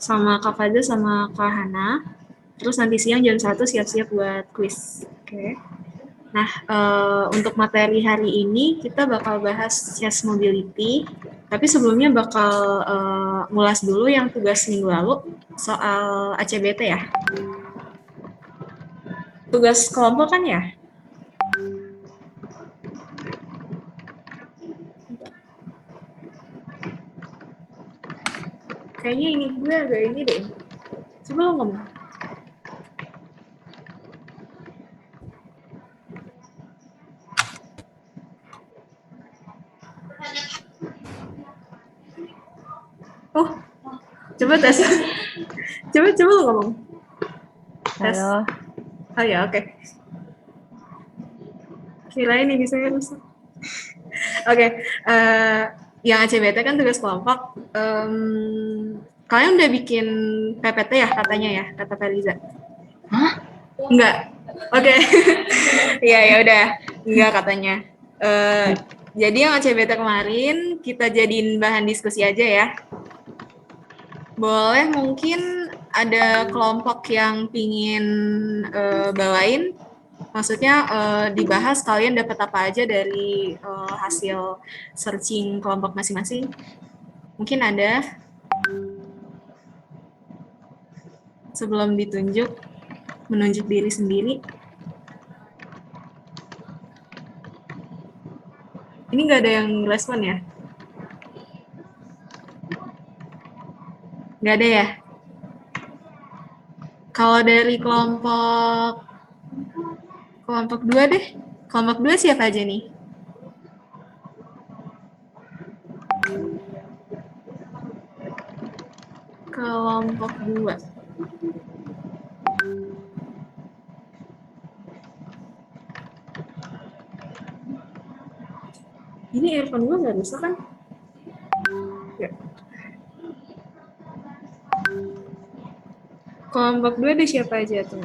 sama Kak Fadil sama Kak Hana. Terus nanti siang jam 1 siap-siap buat quiz. Oke. Nah, untuk materi hari ini kita bakal bahas chess mobility. Tapi sebelumnya bakal ngulas dulu yang tugas minggu lalu soal ACBT ya. Tugas kelompok kan ya? Kayaknya ini gue agak ini deh. Coba lo ngomong. Oh, coba tes. coba lo ngomong. Tes. Halo. Oh ya, oke. Kirain ini saya rusak. Oke, yang ACBT kan tugas kelompok. Kalian udah bikin PPT ya katanya ya, kata Feliza? Hah? Enggak. Oke. Iya ya udah, enggak katanya. Jadi yang ACBT kemarin kita jadiin bahan diskusi aja ya. Boleh mungkin ada kelompok yang pingin bawain, maksudnya dibahas kalian dapat apa aja dari hasil searching kelompok masing-masing. Mungkin ada sebelum menunjuk diri sendiri. Ini nggak ada yang respon ya? Nggak ada ya? Kalau dari kelompok 2 deh. Kelompok 2 siapa aja nih? Kelompok 2. Ini earphone gue nggak rusak kan? Ya. Kelompok 2 deh siapa aja tuh?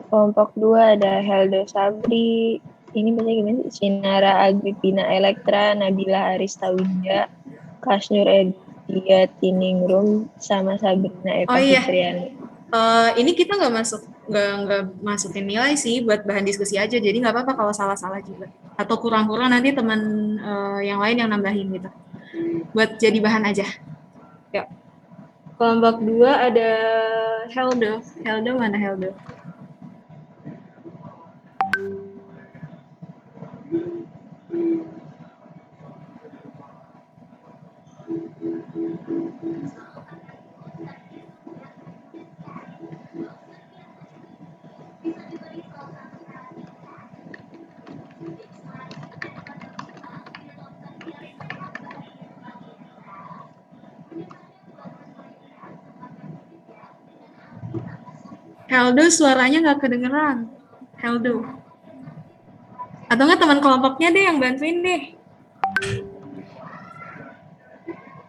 Kelompok 2 ada Heldo Sabri. Ini bacanya gimana sih? Sinara Agripina Elektra, Nabila Aristawija, Kasnur Edia Tiningrum, sama Sabrina Oh Eva iya, Fitriani. ini kita nggak masukin nilai sih buat bahan diskusi aja. Jadi nggak apa-apa kalau salah-salah juga. Atau kurang-kurang nanti teman yang lain yang nambahin gitu. Buat jadi bahan aja. Ya. Kelompok 2 ada Heldo. Heldo mana Heldo? Heldo suaranya nggak kedengeran. Heldo. Atau nggak teman kelompoknya deh yang bantuin deh.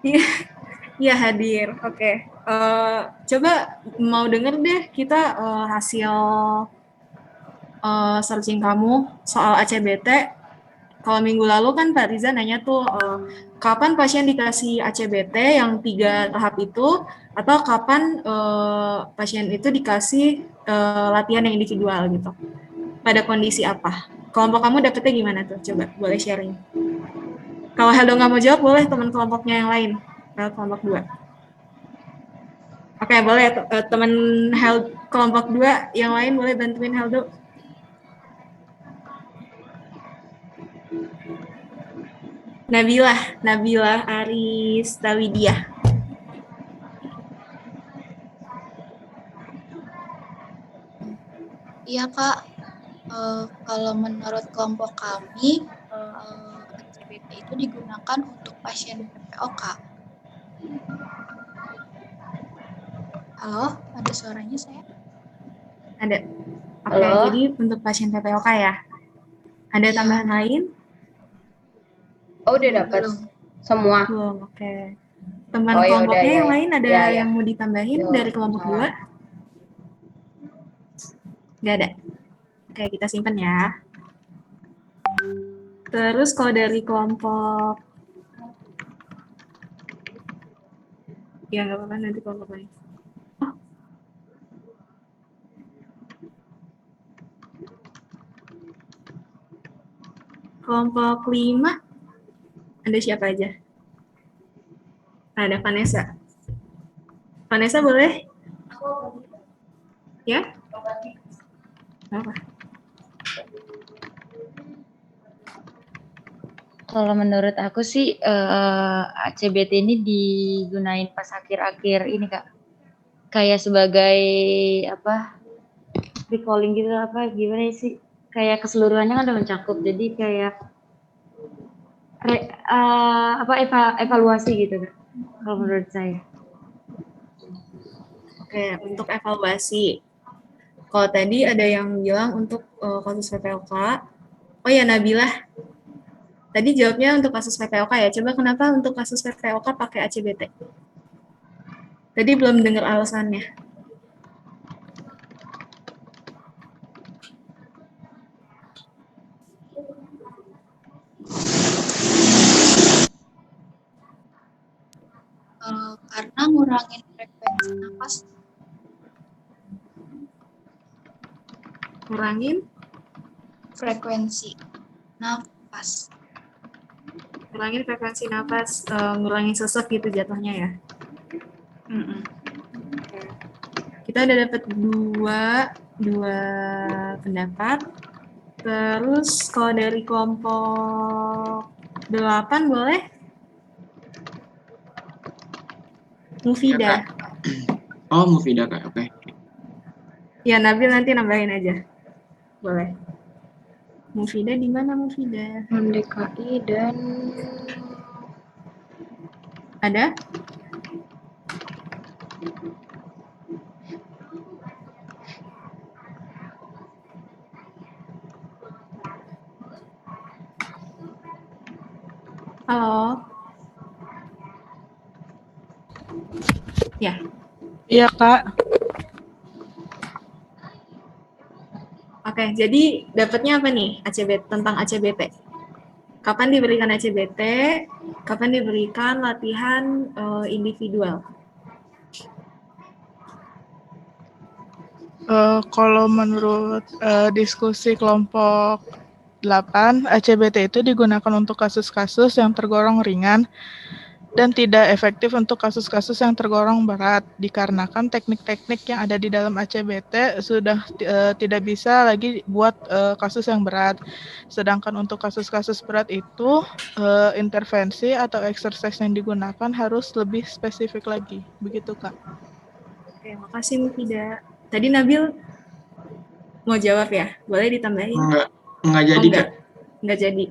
Iya, iya hadir. Oke. Coba mau denger deh kita hasil searching kamu soal ACBT. Kalau minggu lalu kan Pak Riza nanya tuh kapan pasien dikasih ACBT yang 3 tahap itu, atau kapan pasien itu dikasih latihan yang individual gitu. Pada kondisi apa? Kelompok kamu dapetnya gimana tuh? Coba boleh sharing. Kalau Heldo nggak mau jawab, boleh teman kelompoknya yang lain. Kelompok 2. Oke, boleh teman kelompok 2 yang lain boleh bantuin Heldo. Nabilah Aristawidiah. Iya Kak, kalau menurut kelompok kami, ACBT itu digunakan untuk pasien PPOK. Halo, ada suaranya saya? Ada. Oke, jadi untuk pasien PPOK ya. Ada Iya. tambahan lain? Oh, udah dapat semua. Belum, oke. Teman Oh, kelompoknya yaudah, yang lain ada ya. yang mau ditambahin dari kelompok 2? Nggak ada. Oke, kita simpan ya. Terus kalau dari kelompok Ya, nggak apa-apa, nanti kelompok lain. Kelompok 5, ada siapa aja? Ada Vanessa. Vanessa boleh? Ya? Apa? Kalau menurut aku sih ACBT ini digunain pas akhir-akhir ini Kak. Kayak sebagai apa? Recalling gitu apa gimana sih? Kayak keseluruhannya kan udah mencakup. Jadi kayak evaluasi gitu Kak. Kalau menurut saya. Oke, untuk evaluasi. Kalau tadi ada yang bilang untuk kasus PPOK. Oh ya, Nabilah. Tadi jawabnya untuk kasus PPOK ya. Coba kenapa untuk kasus PPOK pakai ACBT? Tadi belum dengar alasannya. Karena ngurangin frekuensi nafas. Kurangin Frekuensi nafas. ngurangin frekuensi nafas, ngurangin sesek gitu jatuhnya ya. Kita udah dapat dua pendapat. Terus kalau dari kelompok 8 boleh? Mufida. Ya, Kak. Oh, Mufida Kak, oke. Ya, Nabil nanti nambahin aja. Boleh. Mufida di mana Mufida? MDKI dan Ada? Halo? Ya. Iya, Kak. Oke, jadi dapatnya apa nih ACBT tentang ACBT? Kapan diberikan ACBT? Kapan diberikan latihan individual? Kalau menurut diskusi kelompok 8, ACBT itu digunakan untuk kasus-kasus yang tergolong ringan dan tidak efektif untuk kasus-kasus yang tergolong berat, dikarenakan teknik-teknik yang ada di dalam ACBT sudah tidak bisa lagi buat kasus yang berat. Sedangkan untuk kasus-kasus berat itu, intervensi atau exercise yang digunakan harus lebih spesifik lagi. Begitu, Kak. Oke, makasih Mufida. Tadi Nabil mau jawab ya? Boleh ditambahin? Enggak jadi, Kak. Enggak jadi.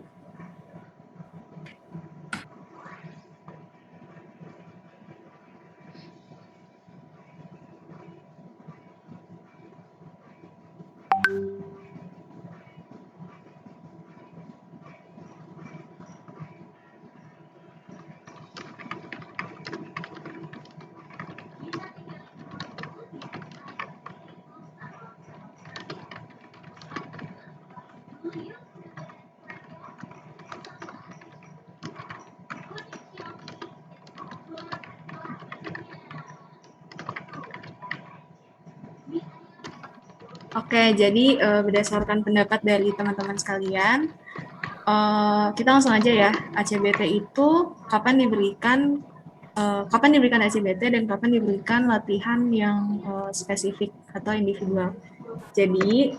Oke, jadi berdasarkan pendapat dari teman-teman sekalian, kita langsung aja ya. ACBT itu kapan diberikan ACBT dan kapan diberikan latihan yang spesifik atau individual. Jadi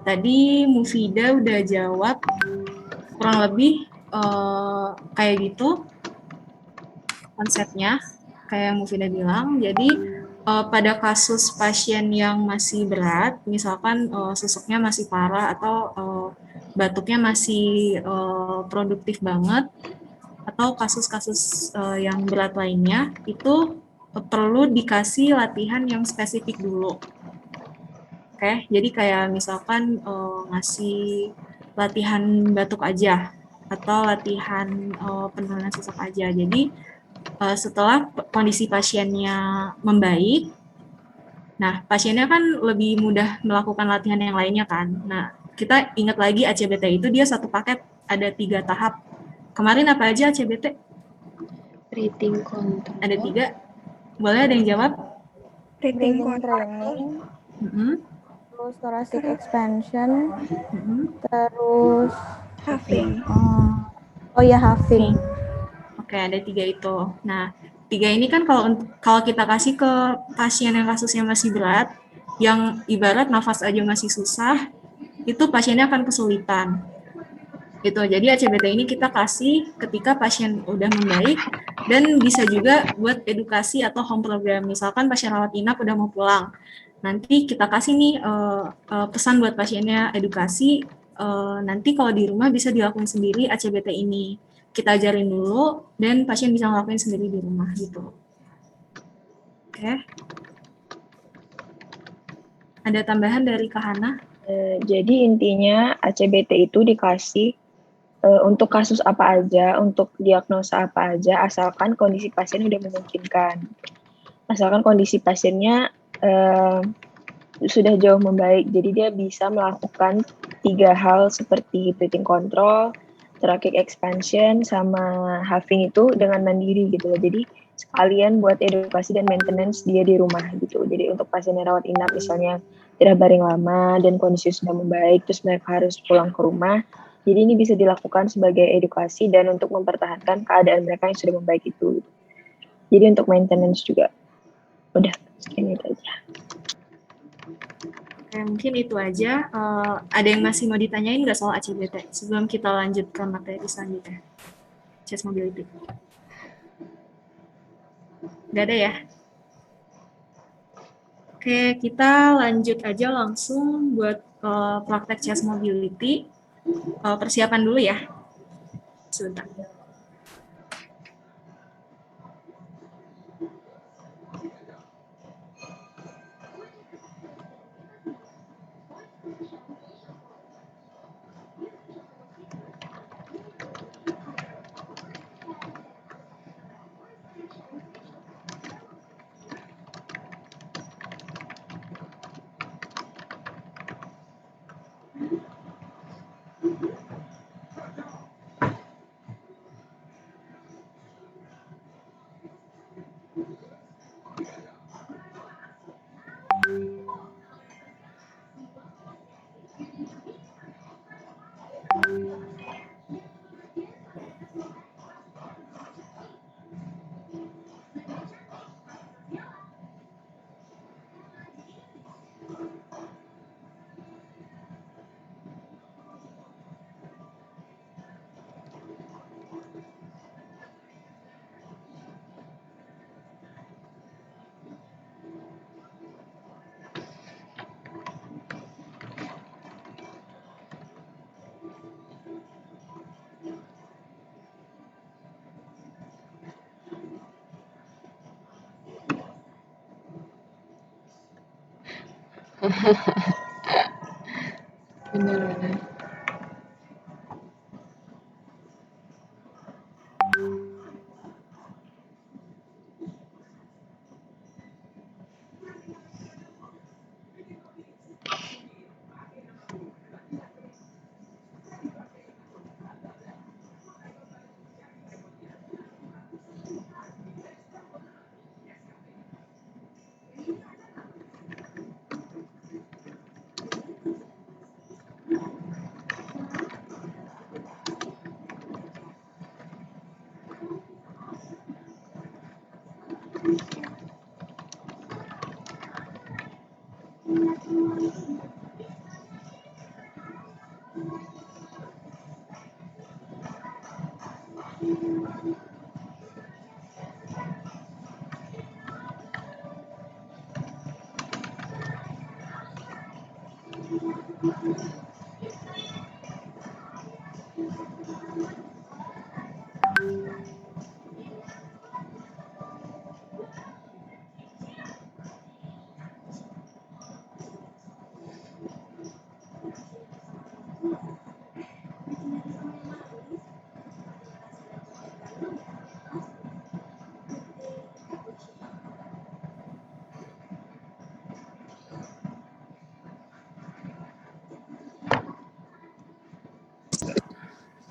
tadi Mufida udah jawab kurang lebih kayak gitu konsepnya, kayak yang Mufida bilang. Jadi pada kasus pasien yang masih berat, misalkan seseknya masih parah atau batuknya masih produktif banget, atau kasus-kasus yang berat lainnya, itu perlu dikasih latihan yang spesifik dulu. Oke, jadi kayak misalkan ngasih latihan batuk aja, atau latihan penurunan sesek aja. Jadi setelah kondisi pasiennya membaik, nah pasiennya kan lebih mudah melakukan latihan yang lainnya kan. Nah, kita ingat lagi ACBT itu dia satu paket, ada 3 tahap. Kemarin apa aja ACBT? breathing control. Ada 3. Boleh ada yang jawab? Breathing training, Mm-mm. terus thoracic expansion, Mm-mm. terus Huffing. oh ya huffing. Oke, ada 3 itu. Nah, 3 ini kan kalau kita kasih ke pasien yang kasusnya masih berat, yang ibarat nafas aja masih susah, itu pasiennya akan kesulitan. Gitu. Jadi ACBT ini kita kasih ketika pasien udah membaik dan bisa juga buat edukasi atau home program. Misalkan pasien rawat inap udah mau pulang. Nanti kita kasih nih pesan buat pasiennya edukasi. Nanti kalau di rumah bisa dilakuin sendiri ACBT ini. Kita ajarin dulu dan pasien bisa ngelakuin sendiri di rumah gitu. Oke. Ada tambahan dari Kak Hana? Jadi intinya ACBT itu dikasih untuk kasus apa aja, untuk diagnosa apa aja, asalkan kondisi pasien udah memungkinkan. Asalkan kondisi pasiennya sudah jauh membaik, jadi dia bisa melakukan 3 hal seperti breathing control, thoracic expansion, sama huffing itu dengan mandiri gitu loh. Jadi sekalian buat edukasi dan maintenance dia di rumah gitu. Jadi untuk pasien yang rawat inap misalnya tidak baring lama dan kondisi sudah membaik, terus mereka harus pulang ke rumah. Jadi ini bisa dilakukan sebagai edukasi dan untuk mempertahankan keadaan mereka yang sudah membaik itu. Jadi untuk maintenance juga. Udah, sekian itu aja. Oke, mungkin itu aja. Ada yang masih mau ditanyain nggak soal ACBT? Sebelum kita lanjut ke materi selanjutnya. Chest mobility. Nggak ada ya? Oke, kita lanjut aja langsung buat praktek chest mobility. Persiapan dulu ya. Sebentar. Benar-benar.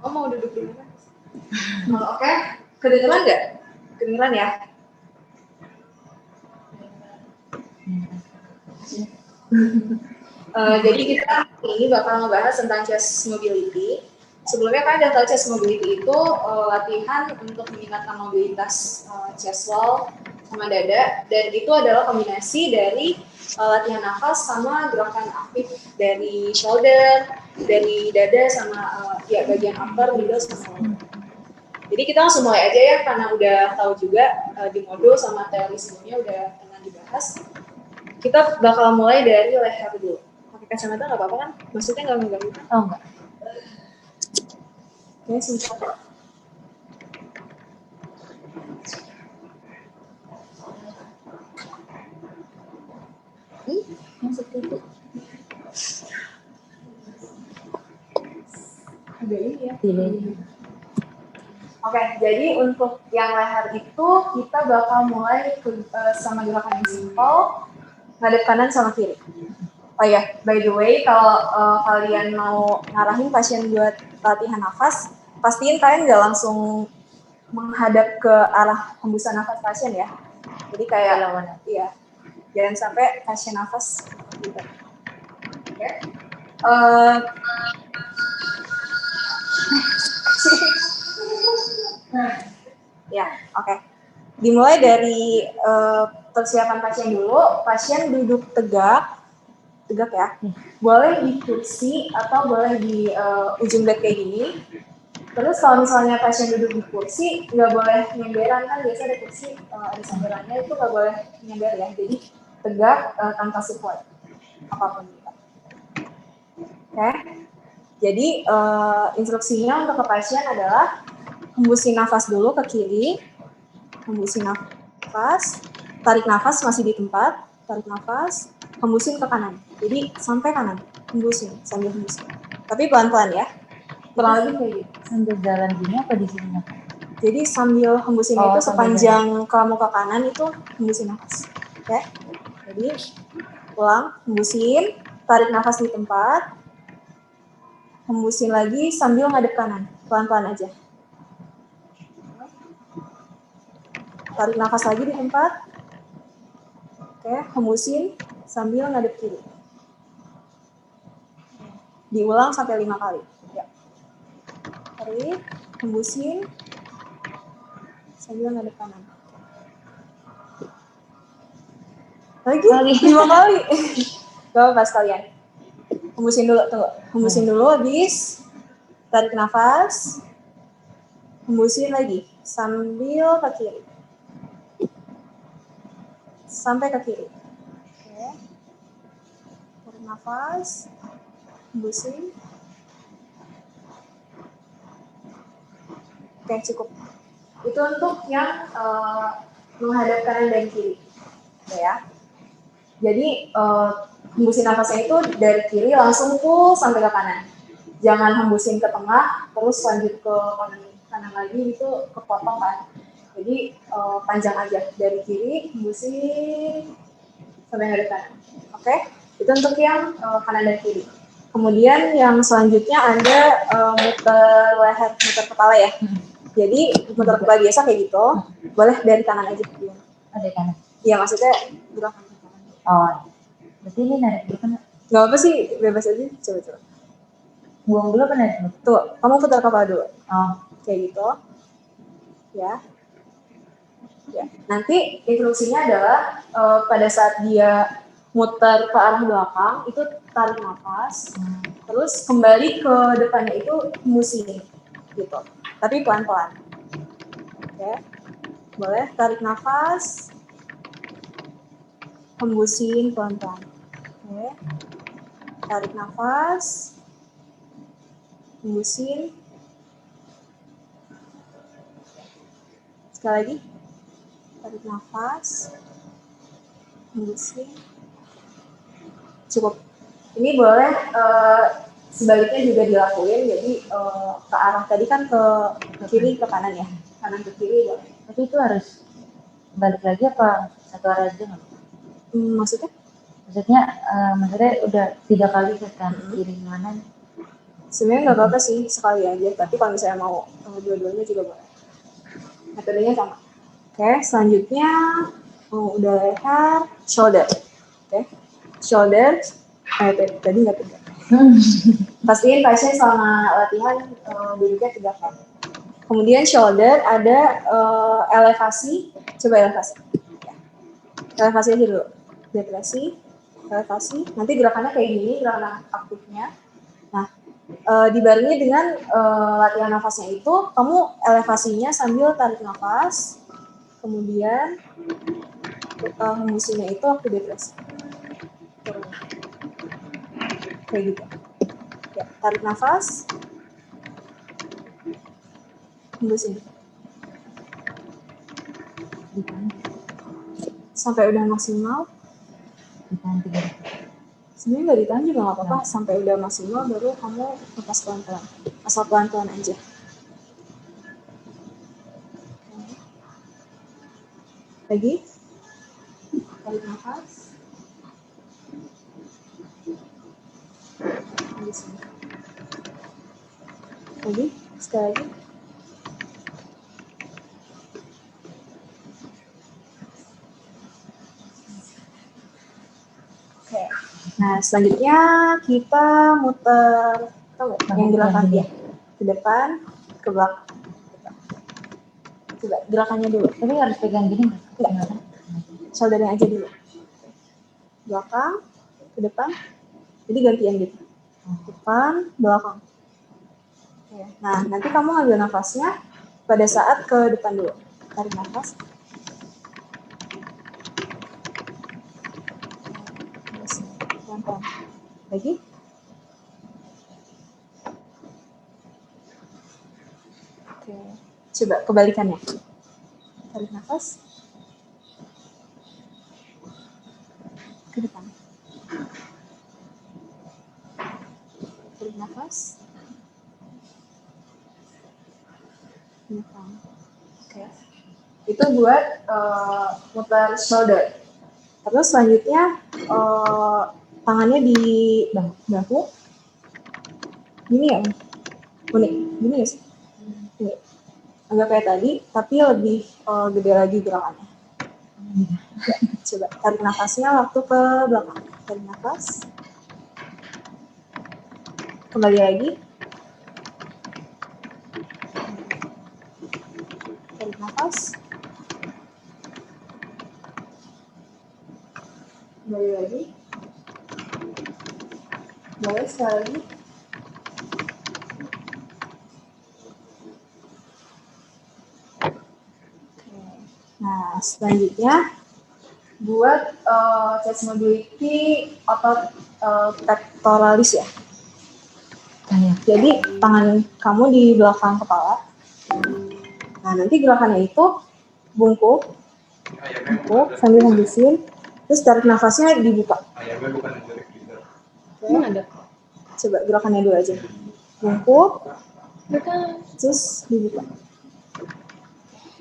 Oh, mau duduk di mana? Oke. Kedengeran nggak? Kedengeran ya? Jadi kita ini bakal ngebahas tentang chest mobility. Sebelumnya kan ada chest mobility itu latihan untuk meningkatkan mobilitas chest wall sama dada, dan itu adalah kombinasi dari latihan nafas sama gerakan aktif dari shoulder, dari dada sama ya bagian upper, middle sama lower. Jadi kita langsung mulai aja ya, karena udah tahu juga di modul sama teori sebelumnya udah pernah dibahas. Kita bakal mulai dari leher dulu. Pakai kacamata nggak apa-apa kan? Maksudnya nggak mengganggu kan? Oh enggak. Oke, sebentar. Masuk itu. Ada ini ya. Pilih. Oke, jadi untuk yang leher itu kita bakal mulai sama gerakan yang simple, ngadep kanan sama kiri. Oh ya, by the way, kalau kalian mau ngarahin pasien buat latihan nafas, pastiin kalian nggak langsung menghadap ke arah hembusan nafas pasien ya. Jadi kayak lawan, iya, jangan sampai pasien nafas gitu. Oke. Ya, oke. Dimulai dari persiapan pasien dulu. Pasien duduk tegak ya. Boleh di kursi atau boleh di ujung bed kayak gini. Terus kalau misalnya pasien duduk di kursi, nggak boleh nyemberan, kan biasa ada kursi ada samberannya, itu nggak boleh nyember ya. Jadi tegak tanpa support apapun juga. Oke. Jadi instruksinya untuk ke pasien adalah hembusin nafas dulu ke kiri, hembusin nafas, tarik nafas masih di tempat, tarik nafas, hembusin ke kanan. Jadi sampai kanan, hembusin, sambil hembusin. Tapi pelan-pelan ya, kurang lebih kayak gitu. Sambil jalan gini apa di sini? Jadi sambil hembusin itu sepanjang kamu ke kanan itu hembusin nafas. Oke? Jadi ulang, hembusin, tarik nafas di tempat, hembusin lagi sambil ngadep kanan, pelan-pelan aja. Tarik nafas lagi di tempat. Oke, hembusin sambil ngadep kiri. Diulang sampai 5 kali. Ya. Tarik, hembusin sambil ngadep kanan. Lagi 5 kali. Gak apa-apa sekalian. Hembusin dulu, tunggu. Hembusin dulu, habis. Tarik nafas. Hembusin lagi sambil ke kiri. Sampai ke kiri. Oke. Tarik nafas. Hembusin. Oke, cukup. Itu untuk yang menghadap kanan dan kiri. Ya. Jadi hembusin nafasnya itu dari kiri langsung full sampai ke kanan. Jangan hembusin ke tengah, terus lanjut ke kanan lagi, itu kepotong kan. Jadi panjang aja dari kiri, hembusin sampai ngadep kanan. Oke, itu untuk yang kanan dan kiri. Kemudian yang selanjutnya ada muter leher, muter kepala ya. Jadi muter kepala biasa kayak gitu, boleh dari kanan aja. Ada kanan. Iya, maksudnya gerakan ke kanan. Oh, berarti ini narik dulu kan? Gak apa sih, bebas aja, coba. Buang dulu apa narik dulu? Tuh, kamu putar kepala dulu. Oh. Kayak gitu. Ya. Nanti instruksinya adalah pada saat dia muter ke arah belakang, itu tarik nafas, terus kembali ke depannya itu hembusin, gitu. Tapi pelan-pelan. Oke. Boleh tarik nafas, hembusin pelan-pelan. Oke. Tarik nafas, hembusin. Sekali lagi. Tarik nafas, hembusin. Cukup. Ini boleh sebaliknya juga dilakuin, jadi ke arah tadi kan ke kiri ke kanan ya, kanan ke kiri boleh. Tapi itu harus balik lagi apa satu arah aja nggak? Maksudnya? Maksudnya udah 3 kali ke kanan kiri kanan. Sebenarnya nggak apa-apa sih, sekali aja. Tapi kalau misalnya mau dua-duanya juga boleh. Metodenya sama. Oke, selanjutnya udah leher, shoulder. Oke, shoulder, tadi nggak tegak. Pastiin pasien selama latihan duduknya tegak. Kemudian shoulder ada elevasi, coba elevasi. Elevasi aja dulu. Elevasi. Nanti gerakannya kayak gini, gerakan aktifnya. Nah, dibarengi dengan latihan nafasnya itu, kamu elevasinya sambil tarik nafas, kemudian hembusinnya itu waktu depresi. Kayak gitu. Ya, tarik nafas, hembusin. Sampai udah maksimal. Sebenarnya nggak ditahan juga nggak apa-apa. Sampai udah maksimal baru kamu lepas pelan-pelan. Asal pelan-pelan aja. Lagi. Tarik nafas. Lagi. Sekali lagi. Oke. Nah, selanjutnya kita muter yang gerakan dia ke depan, ke belakang. Coba gerakannya dulu. Tapi harus pegang gini nggak? Enggak. Shouldernya aja dulu. Belakang, ke depan. Jadi gantian gitu. Depan, belakang. Oke. Nah, nanti kamu ambil nafasnya pada saat ke depan dulu. Tarik nafas. Pelan-pelan. Lagi. Oke. Coba kebalikannya. Tarik nafas. Ke depan. Tarik nafas. Ke depan. Oke. Itu buat muter shoulder. Terus selanjutnya tangannya di bahu. Gini ya? Unik. Gini ya sih? Ini. Agak kayak tadi, tapi lebih gede lagi gerakannya. Ya, coba tarik nafasnya waktu ke belakang. Tarik nafas. Kembali lagi. Tarik nafas. Kembali lagi. Boleh sekali lagi. Nah, selanjutnya buat chest mobility otot pectoralis ya. Jadi tangan kamu di belakang kepala. Nah, nanti gerakannya itu bungkuk sambil hembusin, terus tarik nafasnya dibuka. Oke. Coba gerakannya dulu aja. Bungkuk, terus dibuka.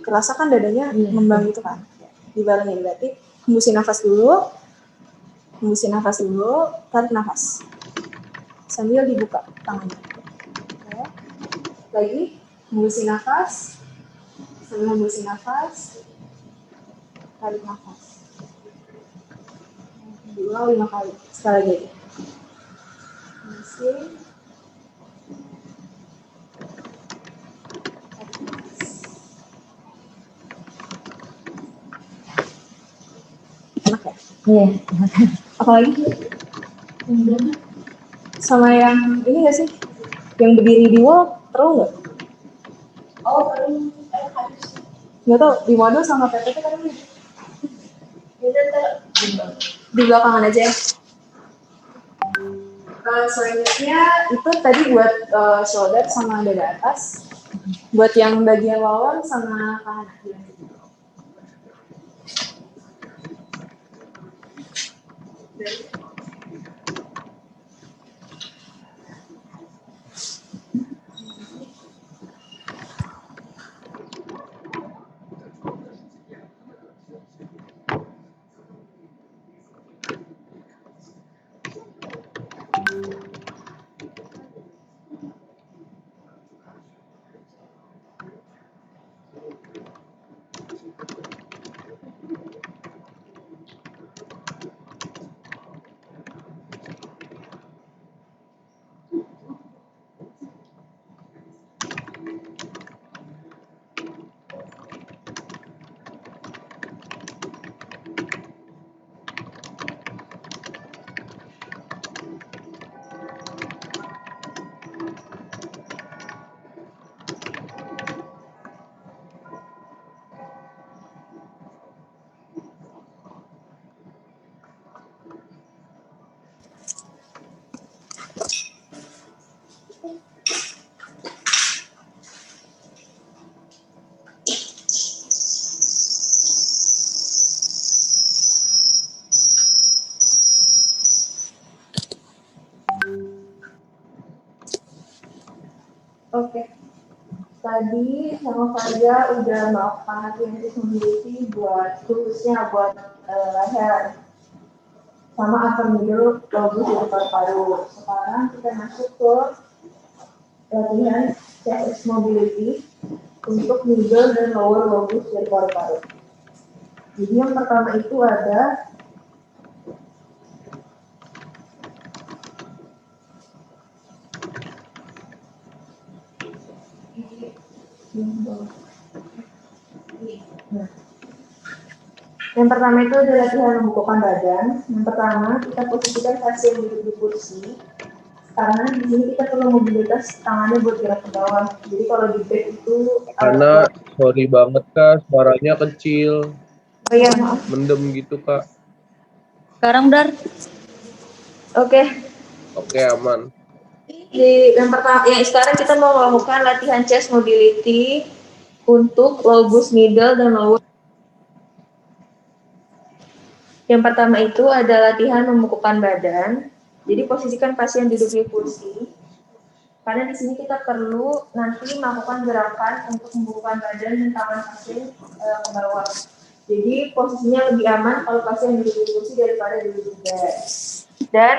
Kerasa kan dadanya ngembang gitu kan? Dibarengin berarti hembusin nafas dulu, tarik nafas. Sambil dibuka tangannya. Oke. Lagi, hembusin nafas, sambil hembusin nafas, tarik nafas. Diulang 5 kali, sekali lagi. Hembusin. Enak ya? Iya. Apalagi? Sama yang ini nggak sih? Yang berdiri di wall, terus nggak? Oh, terus. Nggak tahu, di model sama PPT kan ini. Di belakangan aja ya. Selanjutnya itu tadi buat shoulder sama dada atas. Buat yang bagian lower sama kanan. Tadi sama Faria udah melakukan latihan mobility buat khususnya buat leher sama upper middle lobus dan paru-paru. Sekarang kita masuk ke latihan chest mobility untuk middle dan lower lobus dari paru-paru. Jadi yang pertama itu ada yang pertama itu adalah latihan membukukan badan. Yang pertama kita posisikan pasien duduk di kursi. Karena di sini kita perlu mobilitas tangannya buat gerak ke bawah. Jadi kalau di back itu Karena sorry banget Kak, suaranya kecil. Oh iya, maaf. Mendem gitu Kak. Sekarang Dar. Oke. Oke, aman. Yang pertama, sekarang kita mau melakukan latihan chest mobility untuk lobus middle dan lower. Yang pertama itu ada latihan membukukan badan. Jadi posisikan pasien duduk di kursi. Karena di sini kita perlu nanti melakukan gerakan untuk membukukan badan dan tangan pasien ke bawah. Jadi posisinya lebih aman kalau pasien duduk di kursi daripada duduk di bed. Dan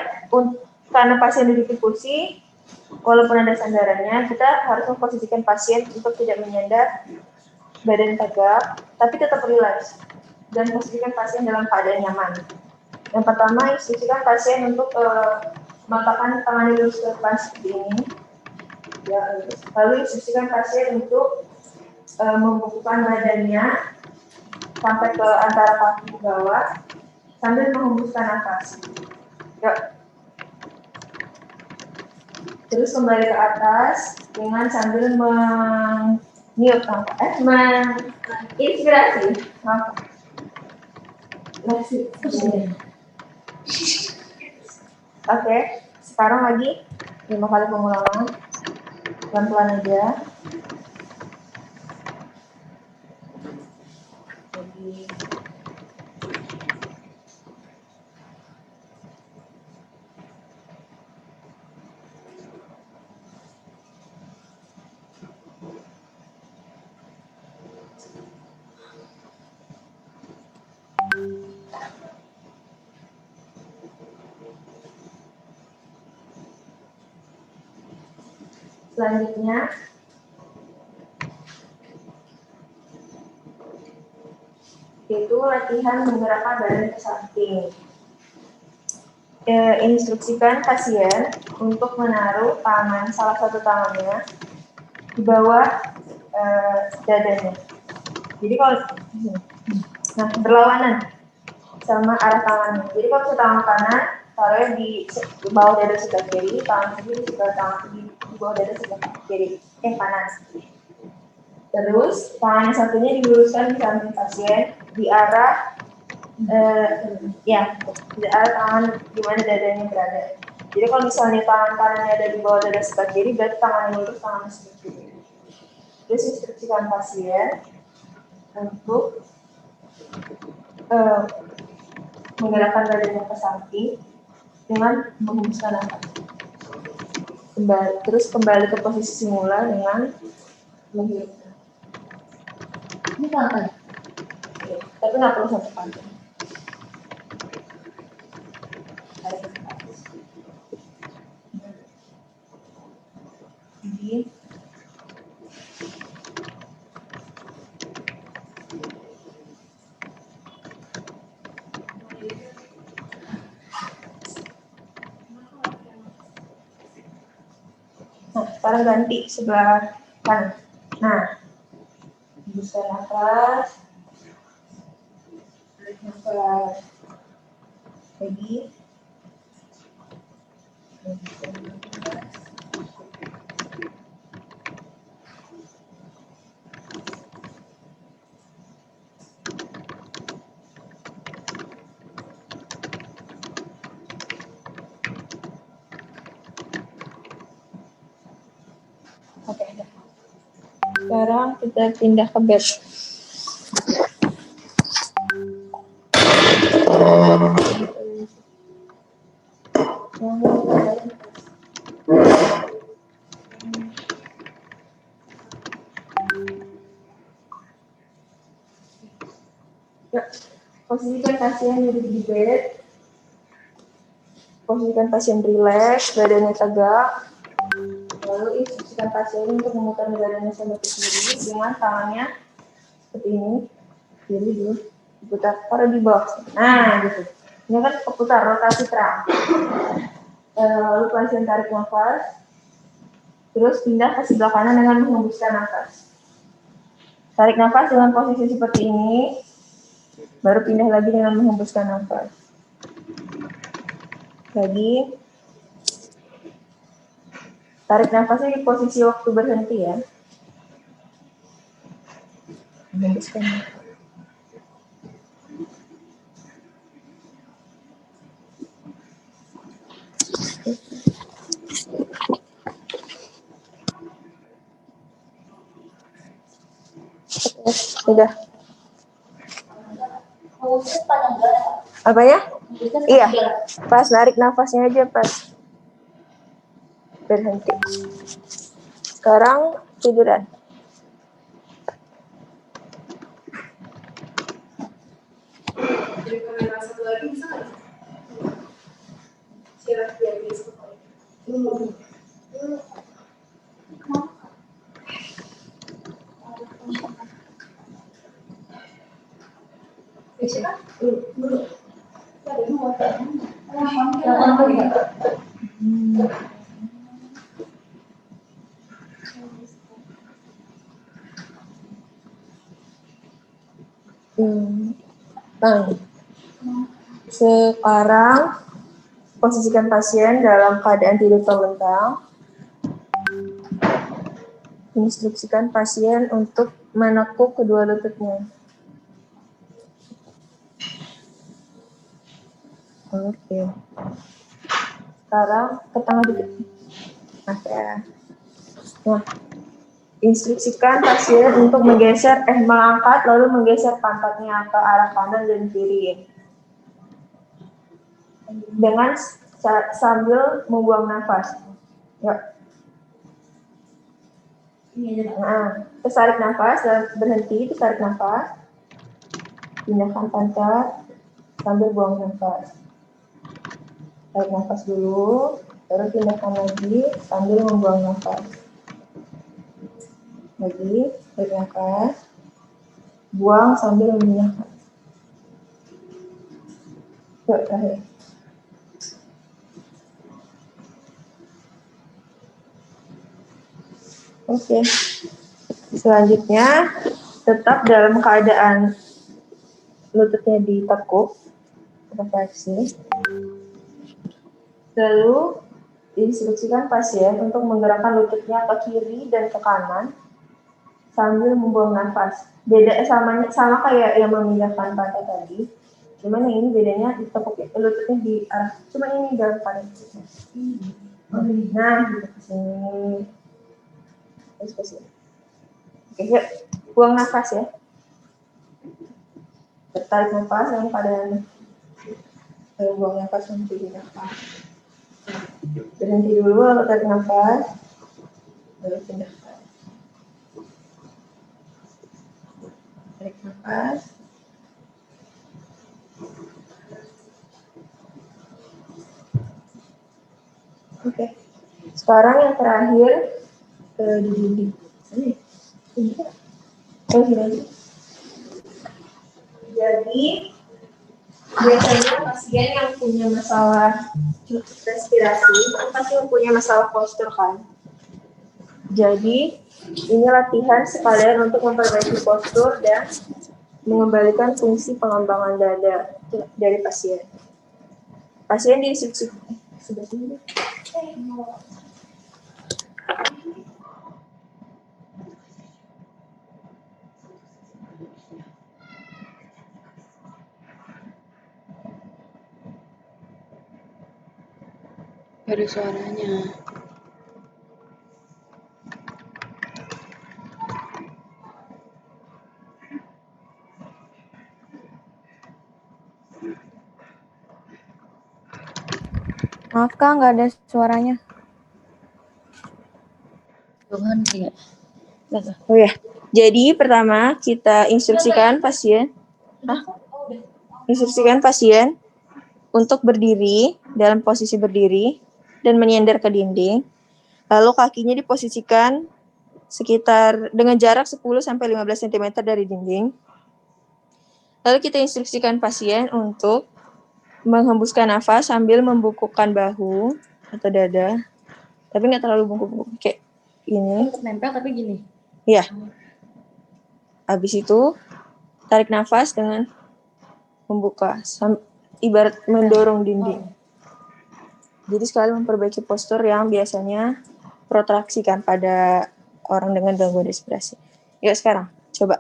karena pasien duduk di kursi, walaupun ada sandarannya, kita harus memposisikan pasien untuk tidak menyandar, badan tegak, tapi tetap relax. Dan posisikan pasien dalam keadaan nyaman. Yang pertama, instruksikan pasien untuk meletakkan tangannya lurus ke depan seperti ini. Ya, lalu instruksikan pasien untuk membukukan badannya sampai ke antara kaki ke bawah sambil menghembuskan nafas. Yuk. Terus kembali ke atas dengan sambil menginspirasi. Oke, sekarang lagi 5 kali pengulangan, pelan-pelan aja. Selanjutnya, yaitu latihan menggerakkan badan ke samping. Instruksikan pasien untuk menaruh tangan, salah satu tangannya di bawah dadanya. Jadi kalau berlawanan sama arah tangannya. Jadi kalau tangan kanan taruhnya di bawah dada sebelah kiri, tangan kiri di sebelah tangan di bawah dada sebelah kiri, kanan. Terus tangan yang satunya diluruskan di samping pasien di arah di arah tangan di mana dadanya berada. Jadi kalau misalnya tangan kanannya ada di bawah dada sebelah kiri, berarti tangan yang lurus tangan sebelah kiri. Terus instruksikan pasien untuk menggerakkan badannya ke samping dengan menghembuskan nafas. Terus kembali ke posisi semula dengan menghirupkan. Ini pelan-pelan. Tapi nggak perlu sampai panjang. Jadi sekarang ganti sebelah kanan. Nah, hembuskan nafas, nafas lagi. Oke. Sekarang kita pindah ke bed. Ya, posisikan pasien duduk di bed. Posisikan pasien rileks, badannya tegak. Lalu instruksikan pasien untuk memutar badannya sampai ke kiri dengan tangannya seperti ini. Kiri dulu, diputar, taruh di bawah. Nah, gitu. Ini kan keputar, rotasi terang. Lalu pasien tarik nafas. Terus pindah ke sebelah kanan dengan menghembuskan nafas. Tarik nafas dengan posisi seperti ini. Baru pindah lagi dengan menghembuskan nafas. Lagi. Tarik nafasnya di posisi waktu berhenti ya. Menghembuskan nafas. Sudah. Apa ya? Iya. Pas narik nafasnya aja pas berhenti. Sekarang tiduran. Nah, sekarang posisikan pasien dalam keadaan tidur terlentang. Instruksikan pasien untuk menekuk kedua lututnya. Oke. Sekarang ke tengah dikit. Nah, instruksikan pasien untuk mengangkat lalu menggeser pantatnya ke arah kanan dan kiri. Dengan sambil membuang nafas. Ya. Nah, tarik nafas dan berhenti, tarik nafas. Pindahkan pantat sambil buang nafas. Tarik nafas dulu, baru pindahkan lagi sambil membuang nafas. Lagi, tarik nafas, buang sambil memindahkan. Yuk, terakhir. Oke. Selanjutnya, tetap dalam keadaan lututnya ditekuk, refleksi. Lalu, diinstruksikan pasien untuk menggerakkan lututnya ke kiri dan ke kanan sambil membuang nafas. Beda sama kayak yang memindahkan pantat tadi. Cuman yang ini bedanya ditekuk lututnya di arah. Cuma ini dalam kanan. Nah, gitu ke sini. Terus ke sini. Oke, yuk. Buang nafas ya. Tarik nafas yang keadaan. Lalu buang nafas sampai di nafas. Berhenti dulu, lalu tarik nafas. Lalu pindahkan. Tarik nafas. Oke. Sekarang yang terakhir di dinding. Jadi biasanya pasien yang punya masalah respirasi pasti mempunyai masalah postur kan. Jadi ini latihan sekalian untuk memperbaiki postur dan mengembalikan fungsi pengembangan dada dari pasien. Pasien diinstruksi sudah ini. Ada suaranya. Maaf Kak, nggak ada suaranya. Tuhan ya. Oh ya, jadi pertama kita instruksikan pasien Instruksikan pasien untuk berdiri dalam posisi berdiri dan menyender ke dinding. Lalu kakinya diposisikan sekitar dengan jarak 10-15 cm dari dinding. Lalu kita instruksikan pasien untuk menghembuskan nafas sambil membungkukkan bahu atau dada. Tapi nggak terlalu bungkuk-bungkuk kayak ini. Nempel tapi gini. Iya. Habis itu tarik nafas dengan membuka, ibarat mendorong dinding. Jadi sekali memperbaiki postur yang biasanya protraksi kan pada orang dengan gangguan respirasi. Yuk sekarang, coba.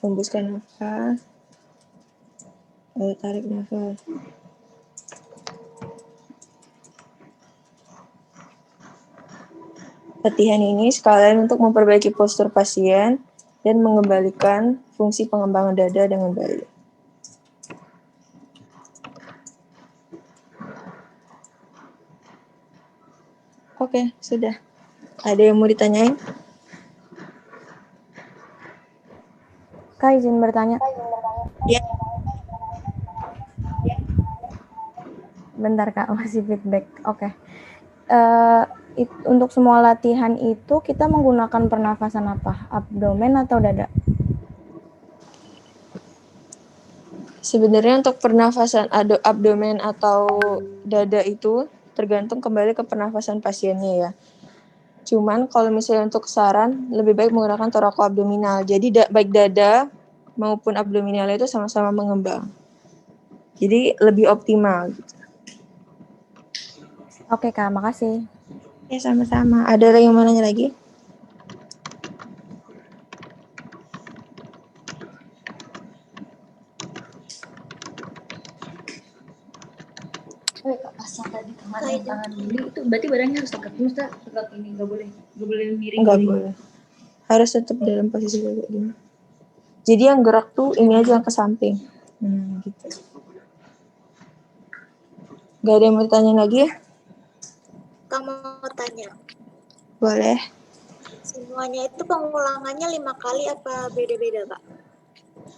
Hembuskan nafas. Lalu tarik nafas. Latihan ini sekalian untuk memperbaiki postur pasien dan mengembalikan fungsi pengembangan dada dengan baik. Oke, sudah. Ada yang mau ditanyain? Kak, izin bertanya. Ya. Bentar Kak, masih feedback. Oke. Untuk semua latihan itu kita menggunakan pernafasan apa? Abdomen atau dada? Sebenarnya untuk pernafasan abdomen atau dada itu tergantung kembali ke pernafasan pasiennya ya. Cuman kalau misalnya untuk saran, lebih baik menggunakan torakoabdominal. Jadi baik dada maupun abdominal itu sama-sama mengembang. Jadi lebih optimal. Oke Kak, makasih. Ya sama-sama. Ada yang mau nanya lagi? Pasang tadi tangan gini itu berarti badannya harus tegak terus, tegak ini nggak boleh miring. Nggak boleh. Harus tetap dalam posisi kayak gini. Jadi yang gerak tuh ini aja yang ke samping. Gitu. Gak ada yang mau tanya lagi ya? Kak mau tanya. Boleh. Semuanya itu pengulangannya 5 kali apa beda-beda, Kak?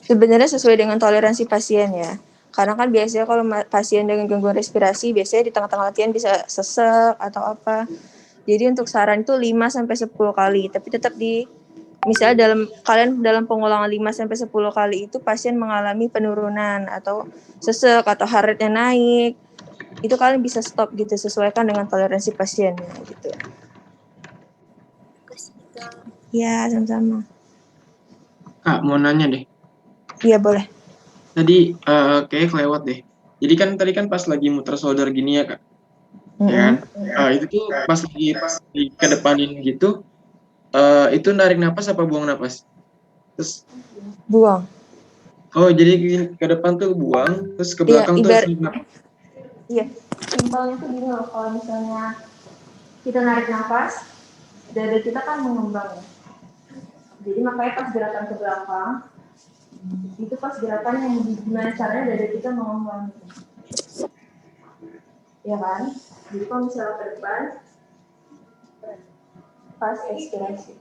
Sebenarnya sesuai dengan toleransi pasien ya. Karena kan biasanya kalau pasien dengan gangguan respirasi, biasanya di tengah-tengah latihan bisa sesek atau apa. Jadi untuk saran itu 5-10 kali. Tapi tetap misalnya kalian dalam pengulangan 5-10 kali itu pasien mengalami penurunan atau sesek atau heart rate-nya naik. Itu kalian bisa stop gitu, sesuaikan dengan toleransi pasiennya gitu. Ya, sama-sama. Kak, mau nanya deh. Iya, boleh. Tadi kayak kelewat deh. Jadi kan tadi kan pas lagi muter shoulder gini ya, Kak. Ya kan? Itu tuh pas lagi dikedepanin gitu, itu narik napas apa buang napas? Terus buang. Oh, jadi ke depan tuh buang, terus ke belakang tuh napas. Iya, simpelnya tuh gini loh, kalau misalnya kita narik nafas, dada kita kan mengembang ya. Jadi makanya pas gerakan ke belakang, itu pas gerakan yang gimana caranya dada kita mengembang. Ya kan? Jadi kalau misalnya ke depan, pas ekspirasi.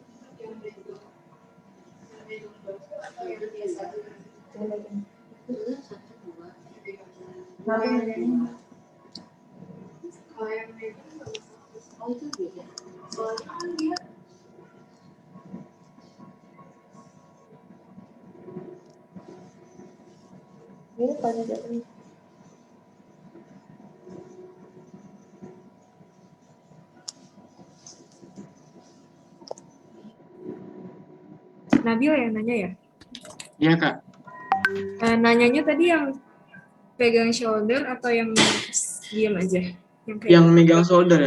Ini pada jatuh. Nabil yang nanya ya? Iya, Kak. Nanyanya tadi yang pegang shoulder atau yang diam aja? Yang megang shoulder.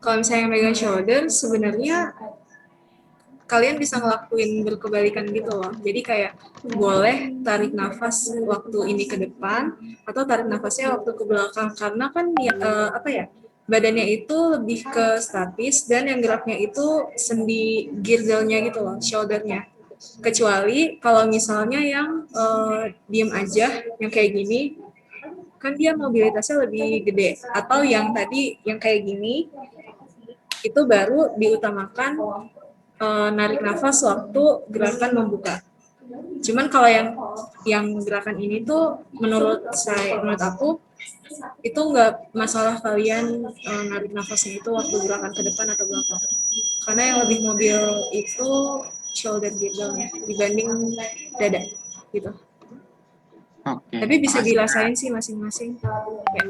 Kalau misalnya megang shoulder, sebenarnya kalian bisa ngelakuin berkebalikan gitu loh. Jadi kayak boleh tarik nafas waktu ini ke depan atau tarik nafasnya waktu ke belakang, karena kan badannya itu lebih ke statis dan yang geraknya itu sendi girdle-nya gitu loh, shoulder-nya. Kecuali kalau misalnya yang diem aja, yang kayak gini, kan dia mobilitasnya lebih gede. Atau yang tadi yang kayak gini itu baru diutamakan narik nafas waktu gerakan membuka. Cuman kalau yang gerakan ini tuh menurut aku itu nggak masalah kalian narik nafasnya itu waktu gerakan ke depan atau belakang. Karena yang lebih mobil itu shoulder girdle-nya dibanding dada gitu. Oke. Tapi bisa makasih, Kak. dirasain sih masing-masing. Ya.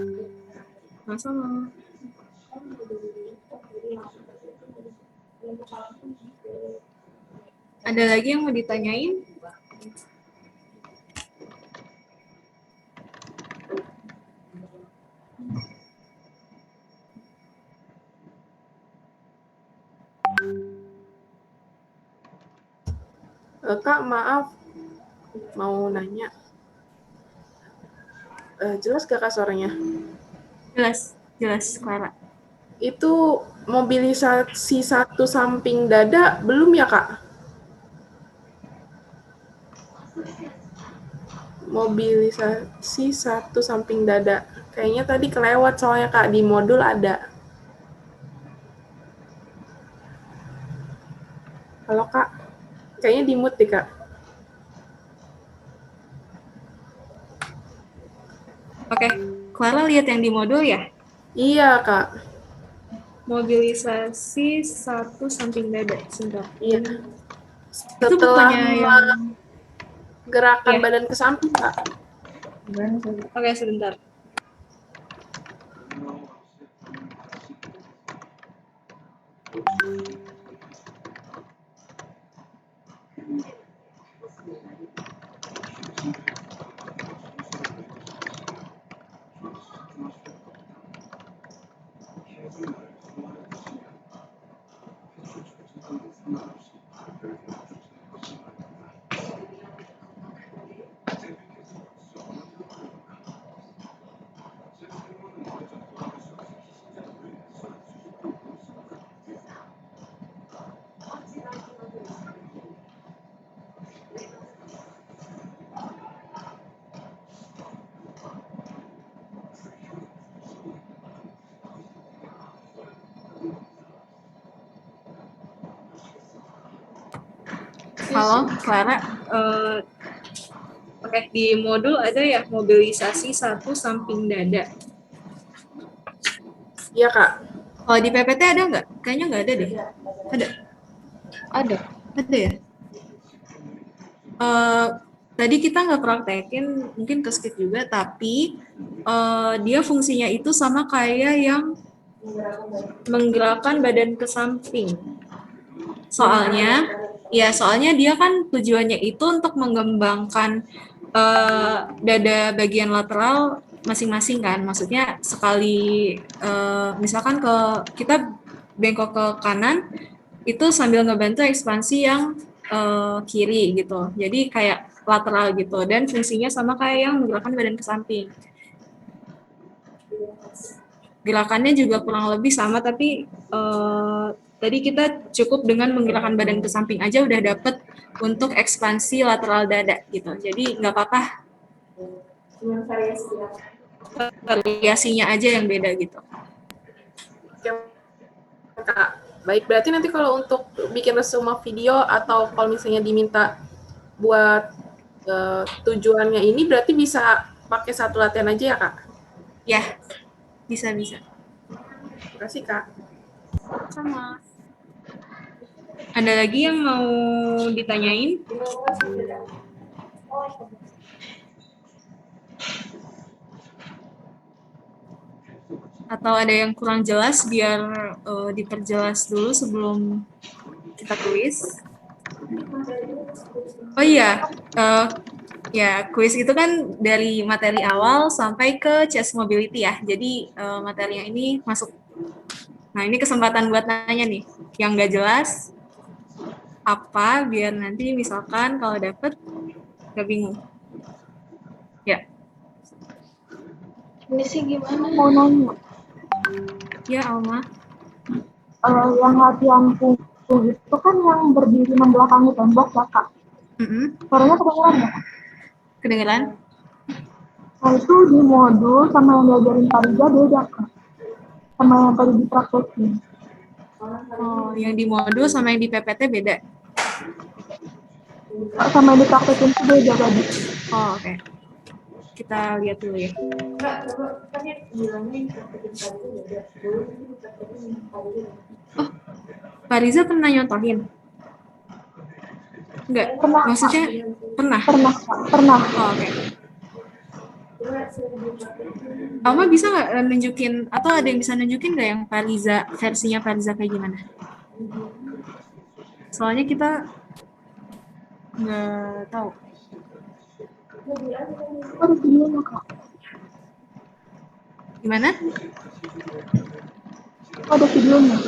Sama-sama. Ada lagi yang mau ditanyain? Kak, maaf, mau nanya. Jelas gak Kak suaranya? Jelas, Clara. Itu mobilisasi satu samping dada belum ya, Kak? Mobilisasi satu samping dada. Kayaknya tadi kelewat soalnya, Kak, di modul ada. Halo, Kak. Kayaknya di mute deh, Kak. Oke, Clara lihat yang di modul ya? Iya, Kak. Mobilisasi satu samping dada, sebentar. Iya. Itu Setelah bukannya yang gerakan ya. badan ke samping, Kak. Oke, sebentar. Halo, Clara. Oke, di modul ada ya mobilisasi satu samping dada. Iya, Kak. Kalau di PPT ada nggak? Kayaknya nggak ada deh. Ada? Ada. Ada ya? Tadi kita nggak praktekin, mungkin ke skip juga, tapi dia fungsinya itu sama kayak yang menggerakkan badan ke samping. Soalnya dia kan tujuannya itu untuk mengembangkan dada bagian lateral masing-masing kan. Maksudnya sekali misalkan kita bengkok ke kanan, itu sambil ngebantu ekspansi yang kiri gitu. Jadi kayak lateral gitu. Dan fungsinya sama kayak yang menggerakkan badan ke samping. Gerakannya juga kurang lebih sama, tapi tadi kita cukup dengan menggerakkan badan ke samping aja udah dapet untuk ekspansi lateral dada gitu. Jadi nggak apa-apa. Variasinya aja yang beda gitu. Oke, Kak. Baik, berarti nanti kalau untuk bikin resume video atau kalau misalnya diminta buat tujuannya ini berarti bisa pakai satu latihan aja ya, Kak? Ya, bisa. Terima kasih, Kak. Sama. Ada lagi yang mau ditanyain? Atau ada yang kurang jelas biar diperjelas dulu sebelum kita kuis? Oh iya, ya kuis itu kan dari materi awal sampai ke chest mobility ya. Jadi materinya ini masuk. Nah ini kesempatan buat nanya nih, yang nggak jelas apa biar nanti misalkan kalau dapet nggak bingung. Ya. Ini sih gimana? Mau nanya. Ya Alma. Yang latihan kungfu itu kan yang berdiri membelakangi tembok ya, Kak? Suaranya kedengeran nggak? Kedengeran? Nah itu di modul sama yang diajarin Parija beda Kak. Sama yang tadi dipraktekin. Oh, yang di modul sama yang di PPT beda. Sama yang dipraktekin itu beda tadi. Oh, oke. Kita lihat dulu ya. Oh, Pak Riza pernah nyontohin? Enggak, Pernah, maksudnya pernah? Pernah Kak, pernah. Oh, oke. Alma bisa nggak nunjukin, atau ada yang bisa nunjukin nggak yang Pak Riza, versinya Pak Riza kayak gimana? Soalnya kita nggak tahu. Ada videonya Kak. Gimana? Ada videonya.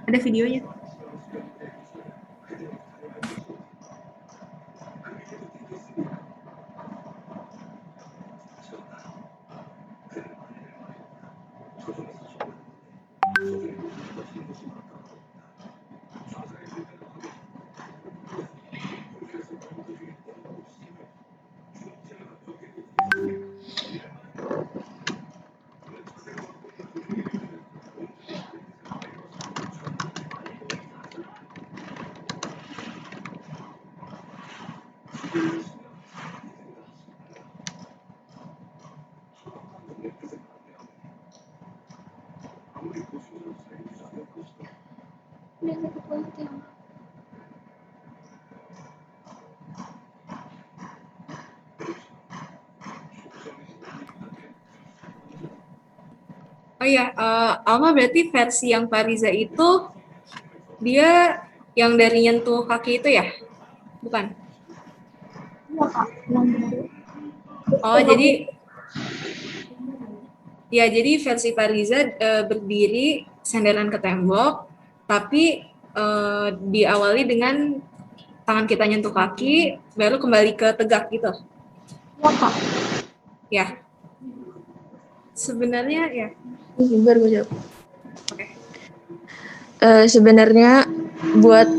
Ada videonya. Oh iya, Alma berarti versi yang Pak Riza itu dia yang dari nyentuh kaki itu ya? Bukan? Iya Kak, yang dari. Oh, jadi versi Pak Riza berdiri senderan ke tembok, tapi diawali dengan tangan kita nyentuh kaki, baru kembali ke tegak gitu. Iya Kak. Ya. Sebenarnya ya. Biar gue jawab. Oke. Sebenarnya buat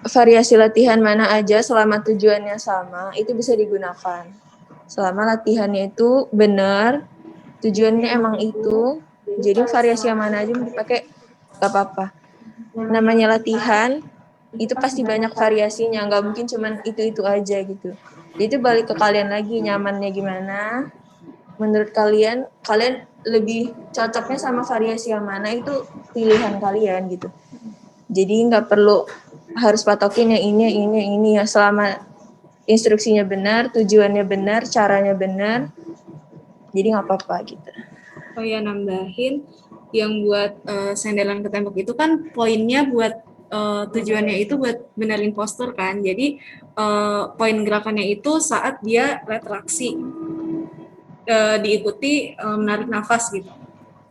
variasi latihan mana aja selama tujuannya sama, itu bisa digunakan. Selama latihannya itu benar, tujuannya emang itu, jadi variasi yang mana aja mau dipakai, gak apa-apa. Namanya latihan, itu pasti banyak variasinya, nggak mungkin cuman itu-itu aja gitu. Jadi itu balik ke kalian lagi, nyamannya gimana. Menurut kalian lebih cocoknya sama variasi yang mana, itu pilihan kalian gitu. Jadi nggak perlu harus patokin yang ini ya, selama instruksinya benar, tujuannya benar, caranya benar, jadi nggak apa-apa gitu. Oh ya, nambahin yang buat senderan ke tembok itu kan poinnya buat tujuannya itu buat benerin postur kan. Jadi poin gerakannya itu saat dia retraksi diikuti menarik nafas gitu.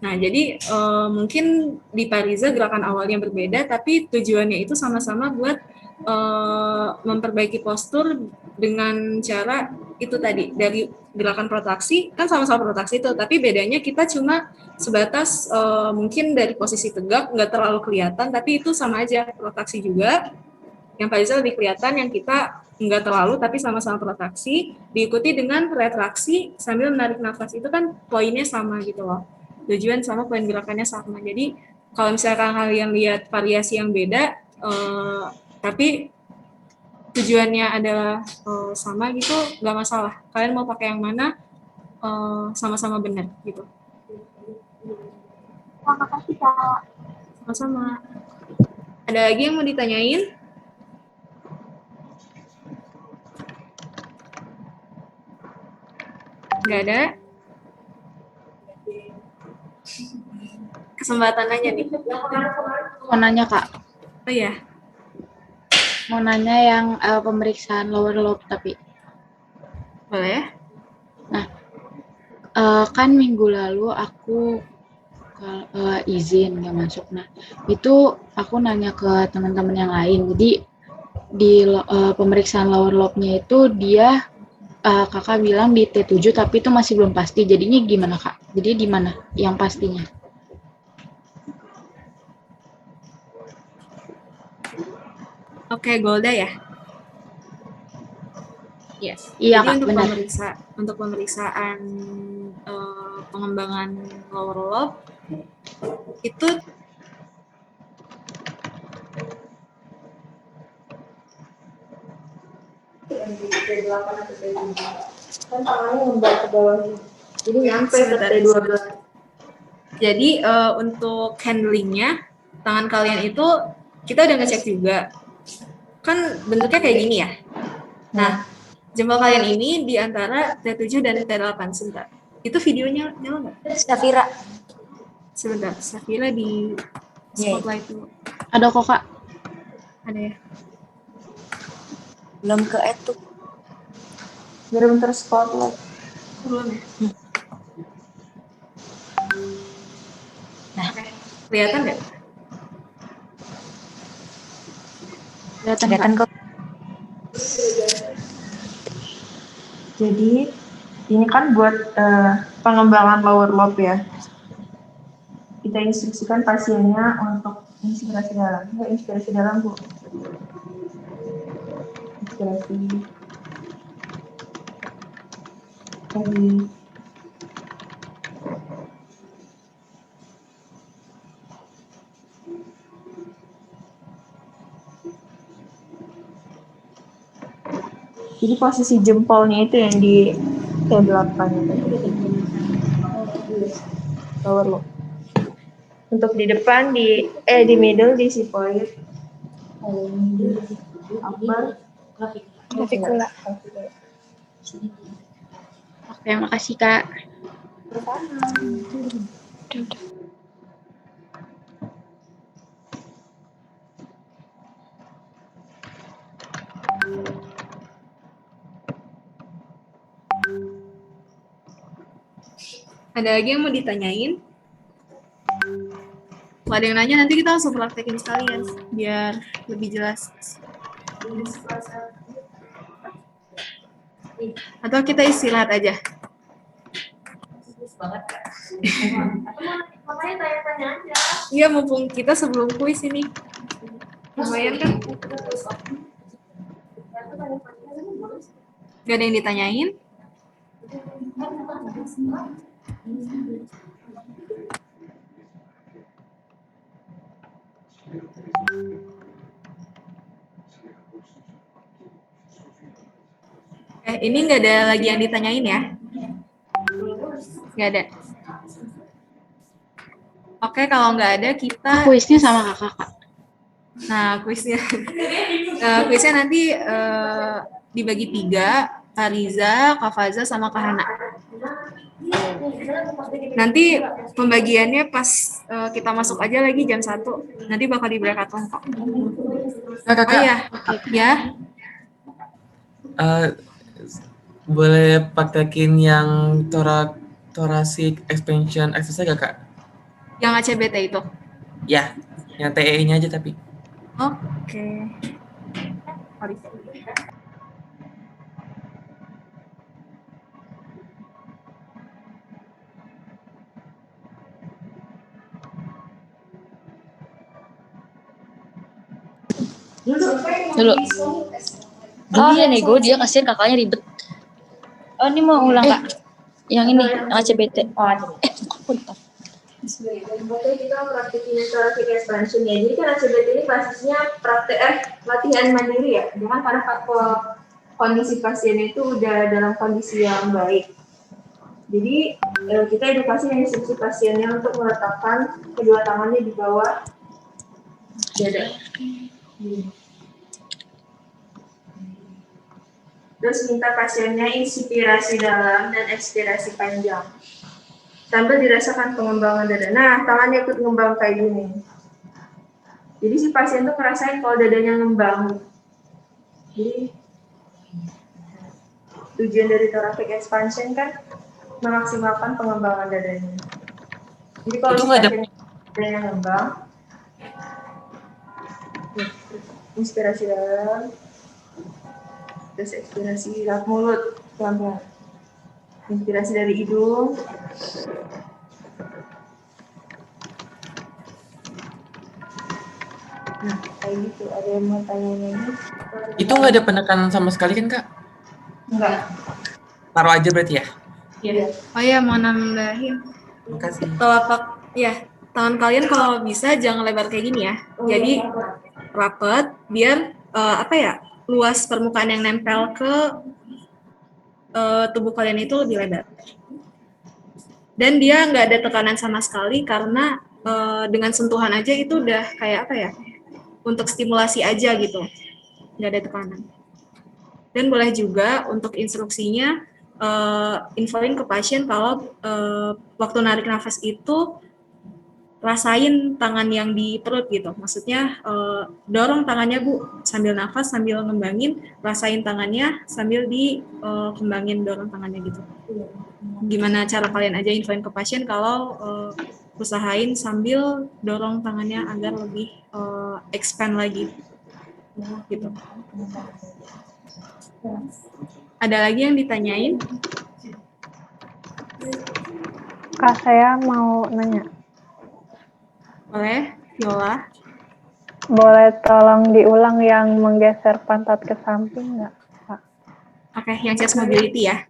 Nah, jadi mungkin di Pak Riza gerakan awalnya berbeda, tapi tujuannya itu sama-sama buat memperbaiki postur dengan cara itu tadi, dari gerakan protraksi, kan sama-sama protraksi itu, tapi bedanya kita cuma sebatas mungkin dari posisi tegak, nggak terlalu kelihatan, tapi itu sama aja, protraksi juga. Yang Pak Riza lebih kelihatan, yang kita nggak terlalu, tapi sama-sama protraksi, diikuti dengan retraksi sambil menarik nafas, itu kan poinnya sama gitu loh. Tujuan sama, poin gerakannya sama. Jadi kalau misalkan kalian lihat variasi yang beda, tapi tujuannya adalah sama gitu, nggak masalah. Kalian mau pakai yang mana, sama-sama benar gitu. Terima kasih Kak. Sama-sama. Ada lagi yang mau ditanyain? Nggak ada? Kesempatan nanya nih. Mau nanya Kak. Oh iya. Mau nanya yang pemeriksaan lower lobe tapi. Boleh. Nah, kan minggu lalu aku izin nggak masuk. Nah, itu aku nanya ke teman-teman yang lain. Jadi di pemeriksaan lower lobe-nya itu dia kakak bilang di T7 tapi itu masih belum pasti. Jadinya gimana Kak? Jadi di mana yang pastinya? Oke, Golda ya? Yes. Iya, Jadi Kak, benar. untuk pemeriksaan pengembangan lower lobe itu T8 atau T7. Kan tangannya ngembang ke bawah. Jadi nyampe ke T12. Jadi untuk handlingnya tangan kalian itu kita udah ngecek juga. Kan bentuknya kayak gini ya. Nah, jempol kalian ini di antara T7 dan T8 sebentar. Itu videonya nyala nggak? Safira. Sebentar, Safira di spotlight dulu. Ada kok, Kak. Ada ya? Belum ke add tuh. Belum terspotlight. Belum ya? Nah, kelihatan nggak? Kelihatan kok. Jadi ini kan buat pengembangan lower lobe ya. Kita instruksikan pasiennya untuk inspirasi dalam. Enggak inspirasi dalam, Bu. Inspirasi. Lagi. Jadi posisi jempolnya itu yang di T8 itu. Lower lobe. Untuk di depan di middle di sipoid. Upper Clavicula. Oke, makasih, Kak. Ada lagi yang mau ditanyain? Kalau ada yang nanya nanti kita langsung praktekin sekalian biar lebih jelas. Atau kita istirahat aja. Makanya tanya-tanya aja. Iya, mumpung kita sebelum kuis ini. Lumayan kan? Gak ada yang ditanyain? Ini nggak ada lagi yang ditanyain ya? Nggak ada. Oke, kalau nggak ada kita... Kuisnya sama kakak, Kak. Nah, kuisnya nanti dibagi 3, Kak Riza, Kak Faza, sama Kak Hana. Nanti pembagiannya pas kita masuk aja lagi jam 1. Nanti bakal di breakout room kok. Kakak. Oh iya, ya. Boleh praktekin yang thoracic expansion exercise gak, Kak? Yang ACBT itu? Ya, yang TE-nya aja tapi. Oke. Dulu. Dia nego, dia kasihan kakaknya ribet. Oh, ini mau ulang, Kak. Yang ini, yang ACBT. Oh, bentar. Pokoknya kita praktekin thoracic expansion ya. Jadi kan ACBT ini basisnya latihan mandiri ya. Jangan karena kondisi pasien itu udah dalam kondisi yang baik. Jadi kita edukasi dan instruksi pasiennya untuk meletakkan kedua tangannya di bawah dada. Terus minta pasiennya inspirasi dalam dan ekspirasi panjang. Sambil dirasakan pengembangan dada. Nah, tangannya ikut ngembang kayak gini. Jadi si pasien tuh ngerasain kalau dadanya ngembang. Jadi tujuan dari thoracic expansion kan memaksimalkan pengembangan dadanya. Jadi kalau si pasien dadanya ngembang, inspirasi dalam, terus ekspirasi lewat mulut, pelan-pelan. Inspirasi dari hidung. Nah, kayak gitu. Ada yang mau tanya ini? Itu nggak ada penekanan sama sekali kan, Kak? Enggak. Taruh aja berarti ya? Iya. Oh ya, mau nambahin. Makasih. Telapak, ya, tangan kalian kalau bisa jangan lebar kayak gini ya. Jadi rapat, biar luas permukaan yang nempel ke tubuh kalian itu lebih lebar. Dan dia nggak ada tekanan sama sekali karena dengan sentuhan aja itu udah kayak untuk stimulasi aja gitu, nggak ada tekanan. Dan boleh juga untuk instruksinya infoin ke pasien kalau waktu narik nafas itu rasain tangan yang di perut gitu. Maksudnya dorong tangannya Bu sambil nafas, sambil ngembangin, rasain tangannya sambil dikembangin dorong tangannya gitu. Gimana cara kalian aja infoin ke pasien kalau usahain sambil dorong tangannya agar lebih expand lagi gitu. Ada lagi yang ditanyain? Kak, saya mau nanya. Boleh, Viola? Boleh tolong diulang yang menggeser pantat ke samping nggak, Kak? Oke, yang chest mobility ya?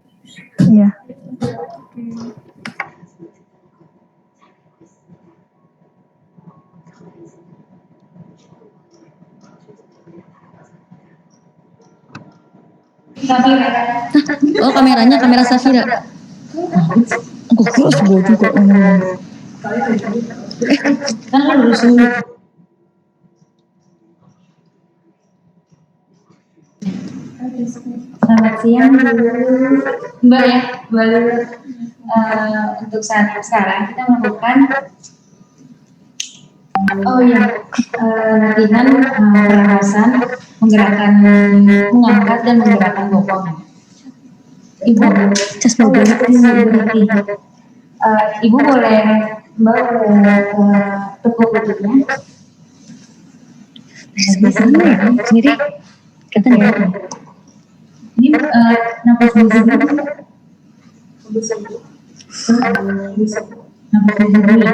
Iya. Oh, kameranya kamera Safira. Aku kira sebuah juga ngomong. Kan harus dulu. Selamat siang Mbak ya. Untuk saat sekarang kita melakukan latihan pernapasan, mengangkat dan menggerakkan bokong. Ibu, Ibu boleh Mbak tekuk lututnya. Sendiri kata ya. Ini nafas dulu. Nafas dulu ya.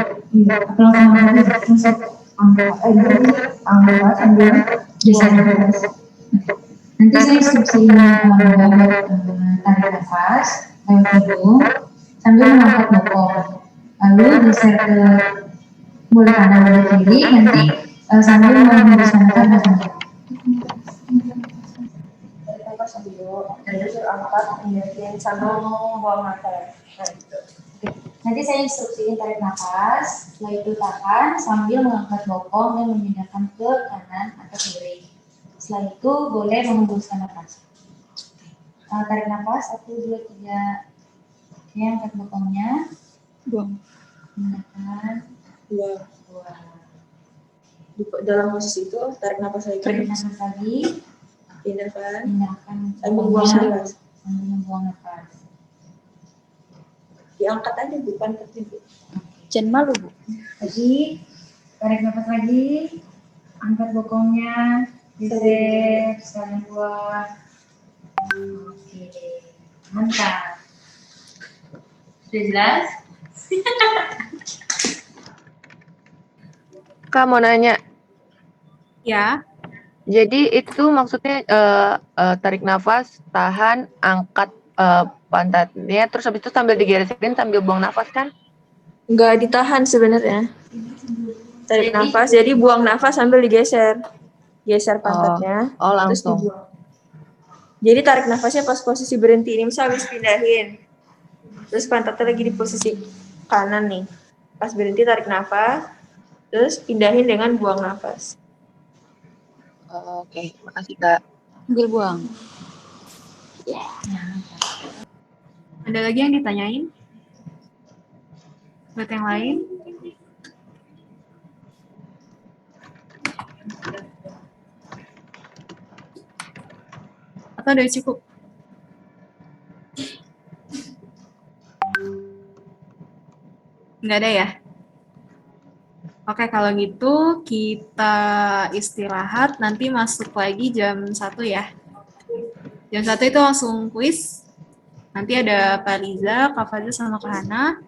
Angkat sambil geser nafas. Nanti saya instruksiin tarik nafas lewat hidung sambil mengangkat bokong. Lalu geser ke boleh kanan boleh kiri, nanti sambil menghembuskan nafas sambil angkat, sambil buang nafas. Nanti saya instruksiin tarik nafas, setelah itu tahan sambil mengangkat bokong dan memindahkan ke kanan atau kiri. Setelah itu boleh menghembuskan nafas. Tarik nafas 1, 2, 3. Oke, angkat bokongnya. Buang. Pindahkan. Buang. Dalam posisi itu tarik nafas lagi. Tarik nafas lagi. Pindahkan. Sambil buang nafas. Sambil membuang nafas. Diangkat aja bukan tertidur. Jangan malu Bu. Lagi tarik nafas lagi, angkat bokongnya, geser, sekalian buang. Oke, mantap. Sudah jelas? Kak, mau nanya. Ya. Jadi itu maksudnya tarik nafas, tahan, angkat pantatnya, terus habis itu sambil digeserin sambil buang nafas kan? Enggak ditahan sebenarnya. Tarik nafas, jadi buang nafas sambil digeser. Geser pantatnya. Oh, terus langsung. dibuang. Jadi tarik nafasnya pas posisi berhenti. Ini misal habis pindahin. Terus pantatnya lagi di posisi kanan nih. Pas berhenti tarik nafas. Terus pindahin dengan buang nafas. Oke, makasih Kak. Sambil buang. Ada lagi yang ditanyain? Buat yang lain? Atau udah cukup? Nggak ada ya? Oke, kalau gitu kita istirahat, nanti masuk lagi jam 1 ya. Jam 1 itu langsung kuis. Nanti ada Pak Riza, Kak Fazil, sama Kak Hana.